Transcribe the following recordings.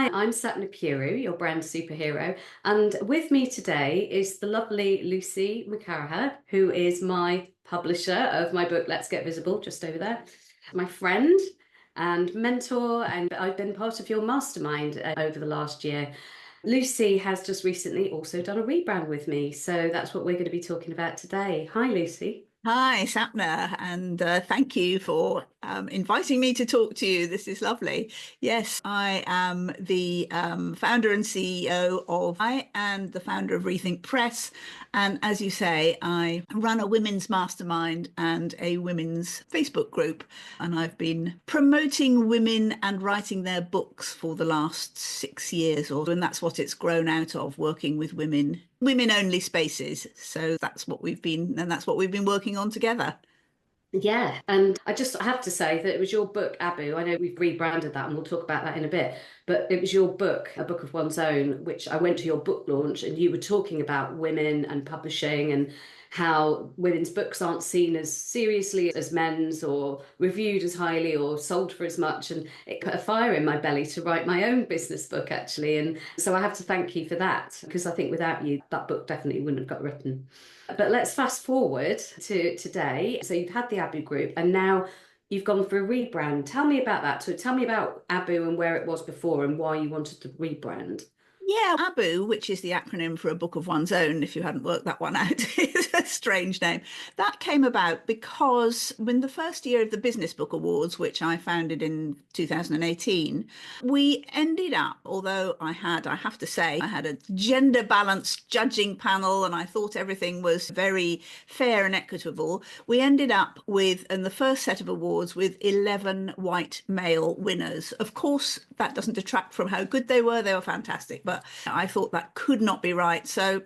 Hi, I'm Sapna Pieroux, your brand superhero, and with me today is the lovely Lucy McCarraher, who is my publisher of my book, Let's Get Visible, just over there, my friend and mentor, and I've been part of your mastermind over the last year. Lucy has just recently also done a rebrand with me, so that's what we're going to be talking about today. Hi, Lucy. Hi, Sapna, and thank you for inviting me to talk to you. This is lovely. Yes, I am the founder and CEO of I and the founder of Rethink Press. And as you say, I run a women's mastermind and a women's Facebook group. And I've been promoting women and writing their books for the last 6 years or so. And that's what it's grown out of, working with women only spaces. So that's what we've been working on together. Yeah, and I just have to say that it was your book, ABOO. I know we've rebranded that and we'll talk about that in a bit, but it was your book, A Book of One's Own, which I went to your book launch and you were talking about women and publishing and how women's books aren't seen as seriously as men's or reviewed as highly or sold for as much. And it put a fire in my belly to write my own business book, actually. And so I have to thank you for that, because I think without you, that book definitely wouldn't have got written. But let's fast forward to today. So you've had the ABOO group and now you've gone for a rebrand. Tell me about that. So tell me about ABOO and where it was before and why you wanted to rebrand. Yeah, ABOO, which is the acronym for A Book of One's Own, if you hadn't worked that one out, is a strange name. That came about because in the first year of the Business Book Awards, which I founded in 2018, we ended up, although I have to say, I had a gender balanced judging panel and I thought everything was very fair and equitable. We ended up with, in the first set of awards, with 11 white male winners. Of course, that doesn't detract from how good they were. They were fantastic. But I thought that could not be right. So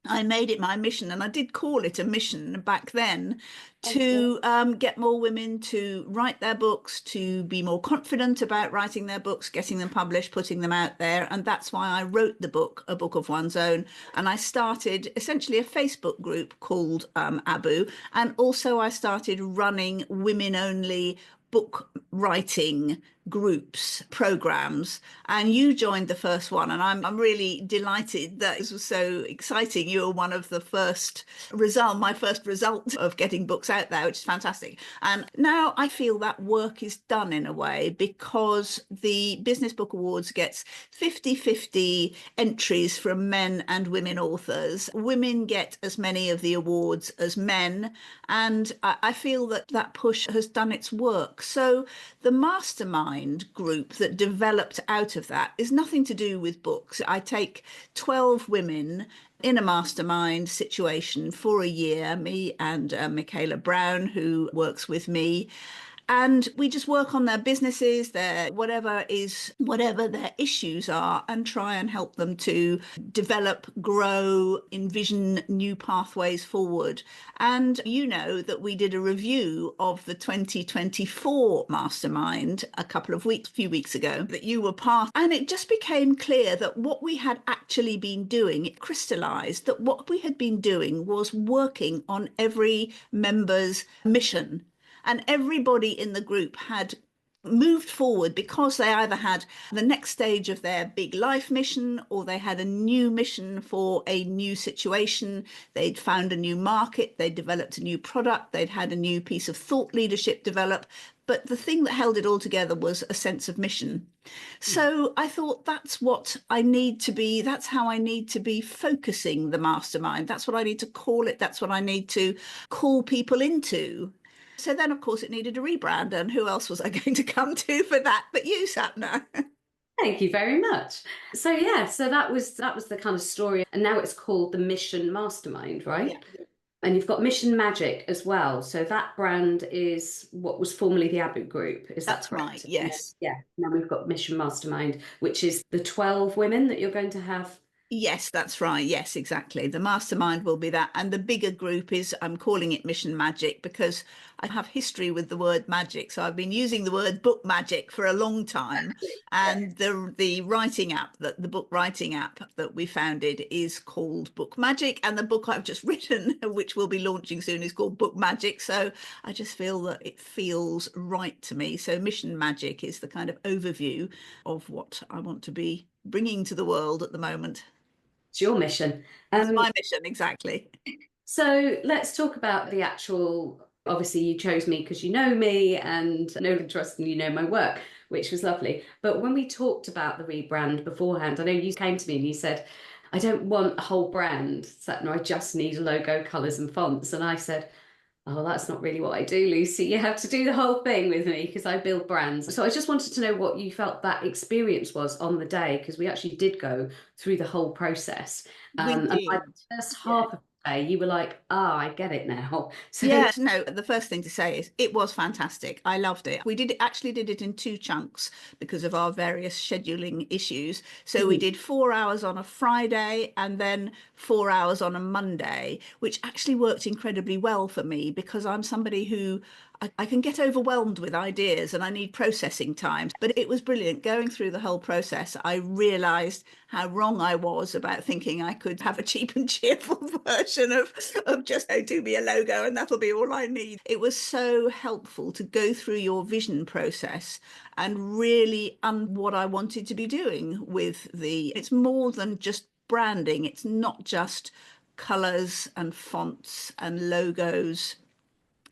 I made it my mission, and I did call it a mission back then, to get more women to write their books, to be more confident about writing their books, getting them published, putting them out there. And that's why I wrote the book, A Book of One's Own. And I started essentially a Facebook group called ABOO. And also I started running women only book writing groups, programs, and you joined the first one. And I'm really delighted that this was so exciting. You were one of the my first result of getting books out there, which is fantastic. And now I feel that work is done in a way, because the Business Book Awards gets 50-50 entries from men and women authors. Women get as many of the awards as men. And I feel that that push has done its work. So the mastermind group that developed out of that is nothing to do with books. I take 12 women in a mastermind situation for a year, me and Michaela Brown, who works with me. And we just work on their businesses, their whatever their issues are, and try and help them to develop, grow, envision new pathways forward. And you know that we did a review of the 2024 mastermind few weeks ago, that you were part, and it just became clear that what we had actually been doing, it crystallized that what we had been doing was working on every member's mission. And everybody in the group had moved forward because they either had the next stage of their big life mission, or they had a new mission for a new situation. They'd found a new market, they'd developed a new product, they'd had a new piece of thought leadership develop. But the thing that held it all together was a sense of mission. So I thought that's what I need to be. That's how I need to be focusing the mastermind. That's what I need to call it. That's what I need to call people into. So then, of course, it needed a rebrand. And who else was I going to come to for that but you, Sapna? Thank you very much. So yeah, so that was the kind of story. And now it's called the Mission Mastermind, Yeah, right? And you've got Mission Magic as well. So that brand is what was formerly the ABOO Group. Is that that's right. correct? Yes. Yeah. Now we've got Mission Mastermind, which is the 12 women that you're going to have. Yes, that's right. Yes, exactly. The mastermind will be that. And the bigger group is, I'm calling it Mission Magic because I have history with the word magic. So I've been using the word book magic for a long time. Yeah. And the writing app, that the book writing app that we founded is called Book Magic. And the book I've just written, which we'll be launching soon, is called Book Magic. So I just feel that it feels right to me. So Mission Magic is the kind of overview of what I want to be bringing to the world at the moment. It's your mission. It's my mission, exactly. So let's talk about the actual. Obviously, you chose me because you know me and know and trust, and you know my work, which was lovely. But when we talked about the rebrand beforehand, I know you came to me and you said, I don't want a whole brand, Sapna, I just need a logo, colours, and fonts. And I said, oh, that's not really what I do, Lucy. You have to do the whole thing with me because I build brands. So I just wanted to know what you felt that experience was on the day, because we actually did go through the whole process. We And by did. the first Yeah. half of the day, you were like, ah, I get it now. So, Yes, no, the first thing to say is it was fantastic. I loved it. We actually did it in two chunks because of our various scheduling issues. So we mhm, did 4 hours on a Friday and then 4 hours on a Monday, which actually worked incredibly well for me because I'm somebody who I can get overwhelmed with ideas and I need processing time. But it was brilliant. Going through the whole process, I realized how wrong I was about thinking I could have a cheap and cheerful version of just, oh, do me a logo and that'll be all I need. It was so helpful to go through your vision process and really what I wanted to be doing with it's more than just branding. It's not just colors and fonts and logos.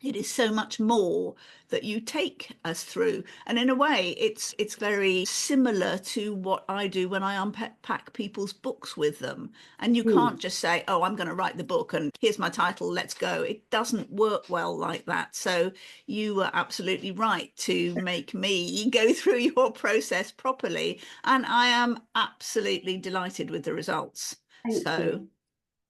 It is so much more that you take us through. And in a way, it's very similar to what I do when I unpack people's books with them. And you mm, can't just say, oh, I'm going to write the book and here's my title, let's go. It doesn't work well like that. So you were absolutely right to make me go through your process properly. And I am absolutely delighted with the results. thank So you.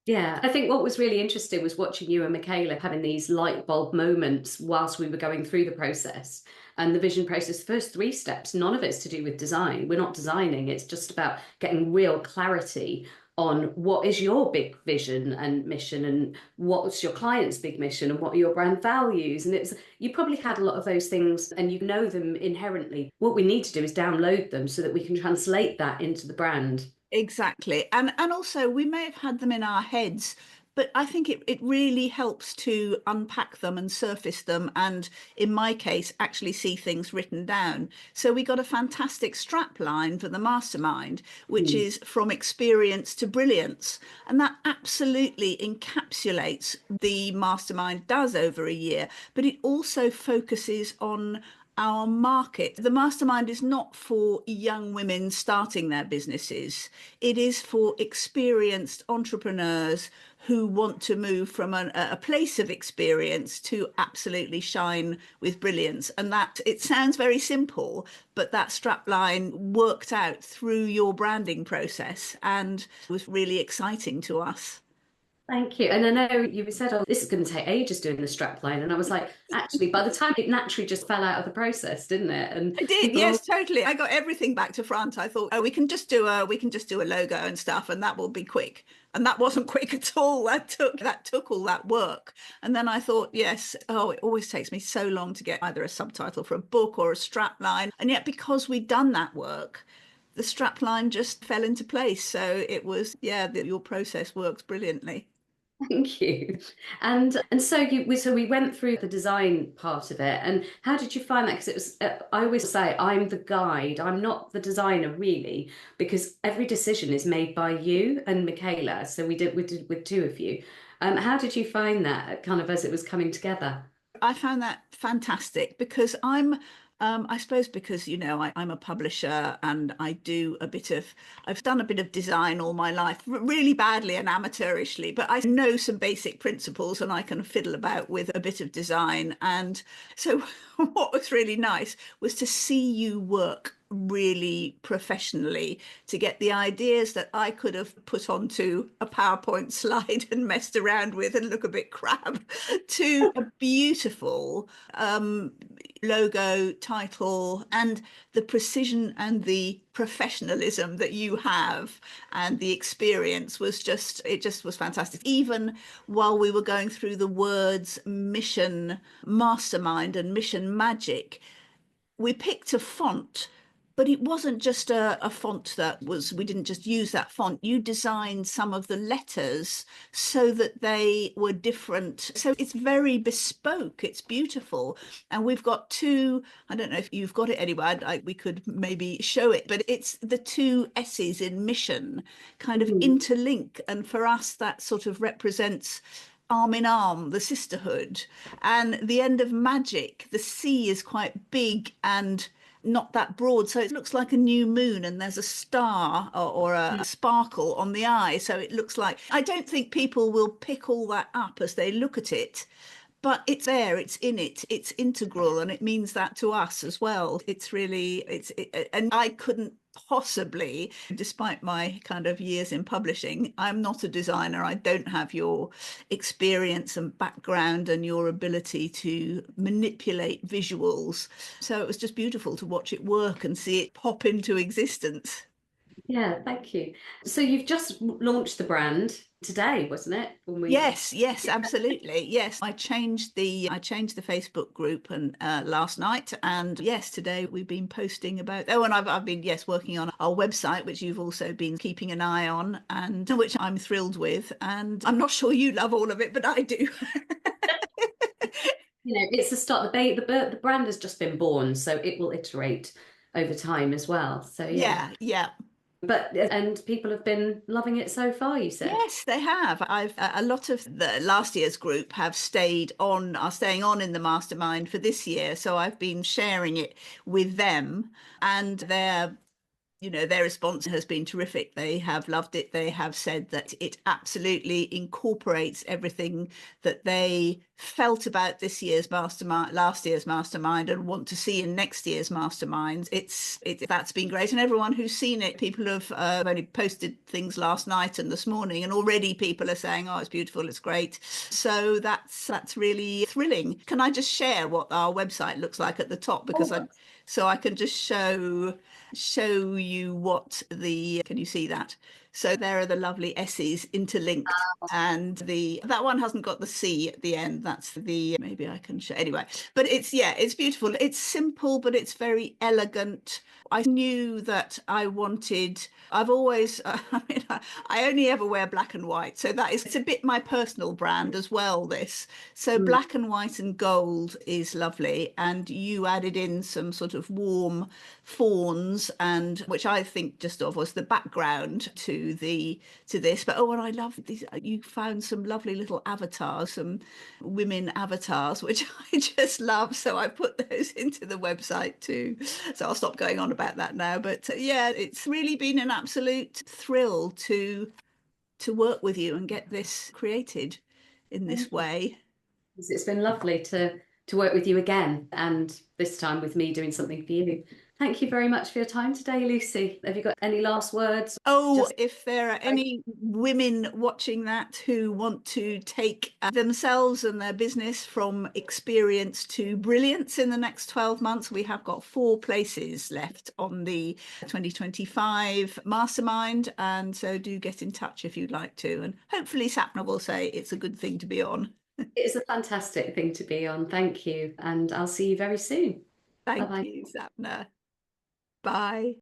Yeah, I think what was really interesting was watching you and Michaela having these light bulb moments whilst we were going through the process and the vision process. The first three steps, none of it's to do with design. We're not designing, it's just about getting real clarity on what is your big vision and mission and what's your client's big mission and what are your brand values. And it's you probably had a lot of those things and you know them inherently. What we need to do is download them so that we can translate that into the brand. exactly. And also we may have had them in our heads, but I think it really helps to unpack them and surface them and in my case actually see things written down. So we got a fantastic strap line for the mastermind, which Mm. is from experience to brilliance. And that absolutely encapsulates the mastermind does over a year, but it also focuses on our market. The mastermind is not for young women starting their businesses. It is for experienced entrepreneurs who want to move from a place of experience to absolutely shine with brilliance. And that it sounds very simple, but that strapline worked out through your branding process and was really exciting to us. Thank you. And I know you said, oh, this is going to take ages doing the strap line. And I was like, actually, by the time it naturally just fell out of the process, didn't it? And I did, people are, yes, totally. I got everything back to front. I thought, oh, we can just do a logo and stuff, and that will be quick. And that wasn't quick at all. That took all that work. And then I thought, yes, oh, it always takes me so long to get either a subtitle for a book or a strap line. And yet, because we'd done that work, the strap line just fell into place. So it was, yeah, your process works brilliantly. thank you. And so we went through the design part of it. And how did you find that? Because it was I always say I'm the guide. I'm not the designer really, because every decision is made by you and Michaela. So we did with two of you. How did you find that kind of as it was coming together? I found that fantastic because I suppose because, I'm a publisher and I've done a bit of design all my life, really badly and amateurishly, but I know some basic principles and I can fiddle about with a bit of design. And so what was really nice was to see you work really professionally to get the ideas that I could have put onto a PowerPoint slide and messed around with and look a bit crap to a beautiful logo, title, and the precision and the professionalism that you have and the experience was just, it just was fantastic. Even while we were going through the words mission mastermind and mission magic, we picked a font, but it wasn't just a font that was, we didn't just use that font. You designed some of the letters so that they were different. So it's very bespoke. It's beautiful. And we've got two, I don't know if you've got it anywhere, we could maybe show it, but it's the two S's in mission kind of Mm. interlink. And for us, that sort of represents arm in arm, the sisterhood. And the end of magic, the C is quite big and not that broad. So it looks like a new moon and there's a star or a sparkle on the eye. So it looks like, I don't think people will pick all that up as they look at it. But it's there, it's in it, it's integral, and it means that to us as well. It's really, and I couldn't possibly, despite my kind of years in publishing, I'm not a designer. I don't have your experience and background and your ability to manipulate visuals. So it was just beautiful to watch it work and see it pop into existence. Yeah, thank you. So you've just launched the brand today, wasn't it? When we Yes, absolutely. Yes, I changed the Facebook group and last night, and yes, today we've been posting about. Oh, and I've been working on our website, which you've also been keeping an eye on, and which I'm thrilled with. And I'm not sure you love all of it, but I do. it's the start. The brand has just been born, so it will iterate over time as well. So yeah, Yeah. but and people have been loving it so far, you said. Yes, they have. I've a lot of the last year's group have are staying on in the mastermind for this year. So I've been sharing it with them, and their response has been terrific. They have loved it. They have said that it absolutely incorporates everything that they felt about this year's mastermind, last year's mastermind, and want to see in next year's mastermind. That's been great. And everyone who's seen it, people have only posted things last night and this morning, and already people are saying, "Oh, it's beautiful, it's great." So that's really thrilling. Can I just share what our website looks like at the top, because I can just show you what can you see that? So there are the lovely S's interlinked, and that one hasn't got the C at the end. That's maybe I can show anyway. But it's beautiful. It's simple, but it's very elegant. I knew that I've always, I only ever wear black and white. So it's a bit my personal brand as well, this. So Mm. black and white and gold is lovely. And you added in some sort of warm fawns, and which I think just of was the background to this. But and I love these. You found some lovely little avatars, some women avatars, which I just love. So I put those into the website too. So I'll stop going on about that now. But it's really been an absolute thrill to work with you and get this created in this way. It's been lovely to work with you again, and this time with me doing something for you. Thank you very much for your time today, Lucy. Have you got any last words? Oh, if there are any women watching that who want to take themselves and their business from experience to brilliance in the next 12 months, we have got 4 places left on the 2025 Mastermind. And so do get in touch if you'd like to. And hopefully Sapna will say it's a good thing to be on. It's a fantastic thing to be on. Thank you. And I'll see you very soon. Thank Bye-bye. you, Sapna. Bye.